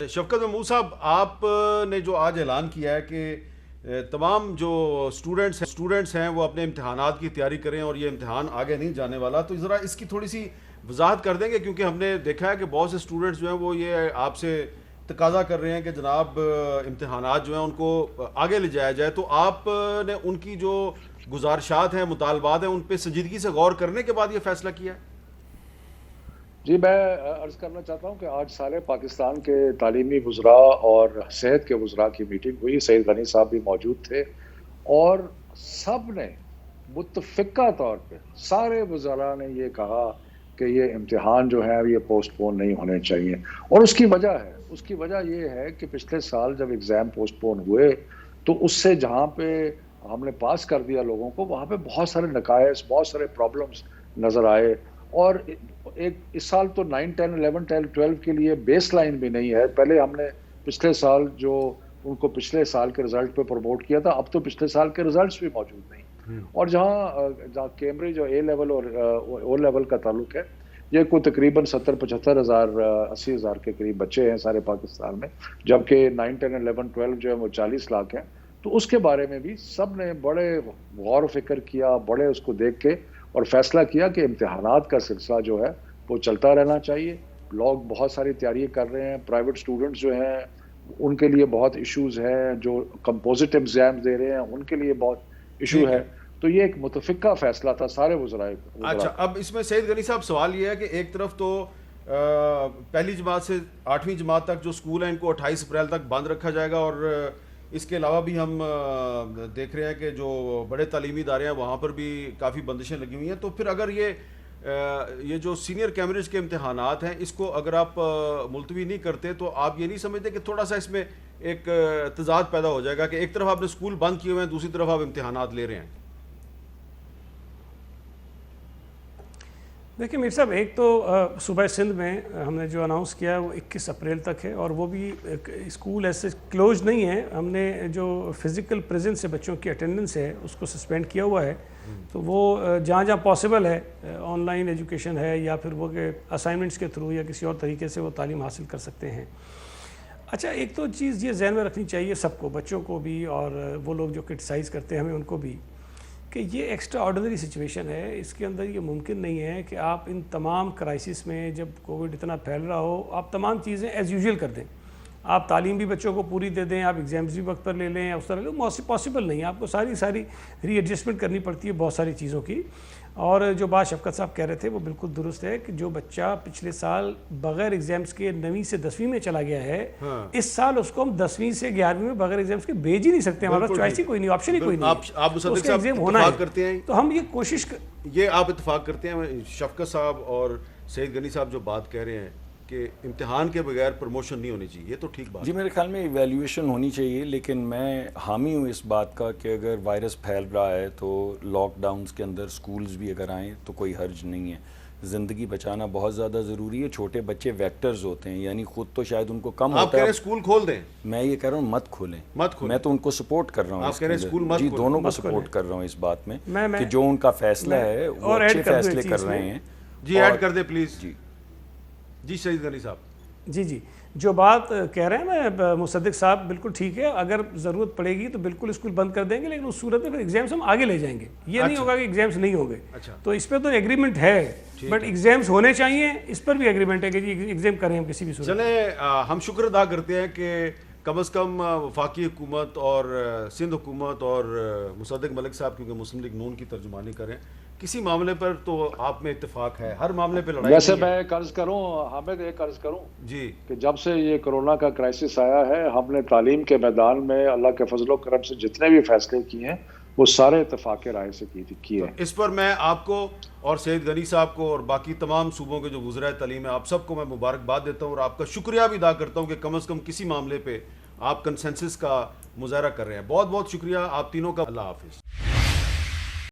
شفقت محمود صاحب، آپ نے جو آج اعلان کیا ہے کہ تمام جو اسٹوڈنٹس ہیں وہ اپنے امتحانات کی تیاری کریں اور یہ امتحان آگے نہیں جانے والا، تو ذرا اس کی تھوڑی سی وضاحت کر دیں گے، کیونکہ ہم نے دیکھا ہے کہ بہت سے اسٹوڈنٹس جو ہیں وہ یہ آپ سے تقاضا کر رہے ہیں کہ جناب امتحانات جو ہیں ان کو آگے لے جایا جائے، تو آپ نے ان کی جو گزارشات ہیں، مطالبات ہیں، ان پہ سنجیدگی سے غور کرنے کے بعد یہ فیصلہ کیا ہے؟ جی، میں عرض کرنا چاہتا ہوں کہ آج سارے پاکستان کے تعلیمی وزراء اور صحت کے وزراء کی میٹنگ ہوئی. سعید غنی صاحب بھی موجود تھے اور سب نے متفقہ طور پہ سارے وزراء نے یہ کہا کہ یہ امتحان جو ہے یہ پوسٹ پون نہیں ہونے چاہیے. اور اس کی وجہ یہ ہے کہ پچھلے سال جب ایگزام پوسٹ پون ہوئے تو اس سے جہاں پہ ہم نے پاس کر دیا لوگوں کو، وہاں پہ بہت سارے نقائص، بہت سارے پرابلمز نظر آئے. اور اس سال تو 9, 10, 11, 12 کے لیے بیس لائن بھی نہیں ہے. پہلے ہم نے پچھلے سال جو ان کو پچھلے سال کے رزلٹ پہ پروموٹ کیا تھا، اب تو پچھلے سال کے رزلٹس بھی موجود نہیں. اور جہاں کیمبرج اور اے لیول اور او لیول کا تعلق ہے، یہ کوئی تقریباً 70-75 ہزار 80 ہزار کے قریب بچے ہیں سارے پاکستان میں، جبکہ 9, 10, 11, 12 جو ہے وہ 40 لاکھ ہیں. تو اس کے بارے میں بھی سب نے بڑے غور و فکر کیا، بڑے اس کو دیکھ کے اور فیصلہ کیا کہ امتحانات کا سلسلہ جو ہے وہ چلتا رہنا چاہیے. لوگ بہت ساری تیاری کر رہے ہیں، پرائیویٹ اسٹوڈنٹس جو ہیں ان کے لیے بہت ایشوز ہیں، جو کمپوزٹ ایگزام دے رہے ہیں ان کے لیے بہت ایشو ہے. تو یہ ایک متفقہ فیصلہ تھا سارے وزراء. اچھا، اب اس میں سعید غنی صاحب سوال یہ ہے کہ ایک طرف تو پہلی جماعت سے 8ویں جماعت تک جو اسکول ہیں ان کو 28 اپریل تک بند رکھا جائے گا، اور اس کے علاوہ بھی ہم دیکھ رہے ہیں کہ جو بڑے تعلیمی ادارے ہیں وہاں پر بھی کافی بندشیں لگی ہوئی ہیں. تو پھر اگر یہ جو سینئر کیمبرج کے امتحانات ہیں اس کو اگر آپ ملتوی نہیں کرتے تو آپ یہ نہیں سمجھتے کہ تھوڑا سا اس میں ایک تضاد پیدا ہو جائے گا کہ ایک طرف آپ نے اسکول بند کیے ہوئے ہیں، دوسری طرف آپ امتحانات لے رہے ہیں؟ دیکھیں میر صاحب، ایک تو صوبہ سندھ میں ہم نے جو اناؤنس کیا ہے وہ 21 اپریل تک ہے، اور وہ بھی اسکول ایسے کلوز نہیں ہے. ہم نے جو فزیکل پریزنس سے بچوں کی اٹینڈنس ہے اس کو سسپینڈ کیا ہوا ہے. تو وہ جہاں جہاں پاسبل ہے آن لائن ایجوکیشن ہے، یا پھر وہ کہ اسائنمنٹس کے تھرو یا کسی اور طریقے سے وہ تعلیم حاصل کر سکتے ہیں. اچھا، ایک تو چیز یہ ذہن میں رکھنی چاہیے سب کو، بچوں کو بھی اور وہ لوگ جو کرٹیسائز کرتے ہیں ہمیں ان کو بھی، کہ یہ ایکسٹرا آرڈنری سچویشن ہے. اس کے اندر یہ ممکن نہیں ہے کہ آپ ان تمام کرائسس میں جب کووڈ اتنا پھیل رہا ہو آپ تمام چیزیں ایز یوزول کر دیں. آپ تعلیم بھی بچوں کو پوری دے دیں، آپ ایگزامز بھی وقت پر لے لیں، اس طرح پاسبل نہیں ہے. آپ کو ساری ری ایڈجسٹمنٹ کرنی پڑتی ہے بہت ساری چیزوں کی. اور جو بات شفقت صاحب کہہ رہے تھے وہ بالکل درست ہے کہ جو بچہ پچھلے سال بغیر ایگزامز کے 9ویں سے 10ویں میں چلا گیا ہے، اس سال اس کو ہم 10ویں سے 11ویں میں بغیر ایگزامز کے بھیج ہی نہیں سکتے. ہمارے پاس چوائس ہی کوئی نہیں، آپشن ہی کوئی نہیں. آپ مصدق صاحب اتفاق کرتے ہیں؟ تو ہم یہ کوشش یہ آپ اتفاق کرتے ہیں شفقت صاحب اور سعید غنی صاحب جو بات کہہ رہے ہیں کہ امتحان کے بغیر پروموشن نہیں ہونی چاہیے، یہ تو ٹھیک بات؟ جی، میرے خیال میں ایویلیویشن ہونی چاہیے، لیکن میں حامی ہوں اس بات کا کہ اگر وائرس پھیل رہا ہے تو لاک ڈاؤنز کے اندر سکولز بھی اگر آئیں تو کوئی حرج نہیں ہے. زندگی بچانا بہت زیادہ ضروری ہے. چھوٹے بچے ویکٹرز ہوتے ہیں، یعنی خود تو شاید ان کو کم ہوتا ہے. آپ کہہ رہے ہیں اسکول کھول دیں؟ میں یہ کہہ رہا ہوں مت کھولیں. میں تو ان کو سپورٹ کر رہا ہوں. آپ کہہ رہے ہیں اسکول مت جی، کھولیں؟ دونوں کو سپورٹ کر رہا ہوں اس بات میں کہ جو ان کا فیصلہ ہے وہ اچھے فیصلے کر رہے ہیں. جی، ایڈ کر دیں پلیز. جی سعید غنی صاحب. جی، جو بات کہہ رہے ہیں نا مصدق صاحب، بالکل ٹھیک ہے. اگر ضرورت پڑے گی تو بالکل اسکول بند کر دیں گے، لیکن اس صورت میں پھر ایگزامس ہم آگے لے جائیں گے. یہ نہیں ہوگا کہ ایگزامس نہیں ہوں گے. تو اس پہ تو ایگریمنٹ ہے، بٹ ایگزامس ہونے چاہیے، اس پر بھی ایگریمنٹ ہے کہ جی ایگزام کریں ہم کسی بھی صورت. چلیں، ہم شکر ادا کرتے ہیں کہ کم از کم وفاقی حکومت اور سندھ حکومت اور مصدق ملک صاحب، کیونکہ مسلم لیگ نون کی ترجمانی کریں، کسی معاملے پر تو آپ میں اتفاق ہے، ہر معاملے پہ لڑائی. ویسے میں ایک عرض کروں حامد، ایک عرض کروں جی کہ جب سے یہ کرونا کا کرائسس آیا ہے، ہم نے تعلیم کے میدان میں اللہ کے فضل و کرم سے جتنے بھی فیصلے کیے ہیں وہ سارے اتفاق رائے سے کیے ہیں. اس پر میں آپ کو اور سعید غنی صاحب کو اور باقی تمام صوبوں کے جو وزراء تعلیم ہیں آپ سب کو میں مبارکباد دیتا ہوں، اور آپ کا شکریہ بھی ادا کرتا ہوں کہ کم از کم کسی معاملے پہ آپ کنسنسس کا مظاہرہ کر رہے ہیں. بہت بہت شکریہ آپ تینوں کا. اللہ حافظ.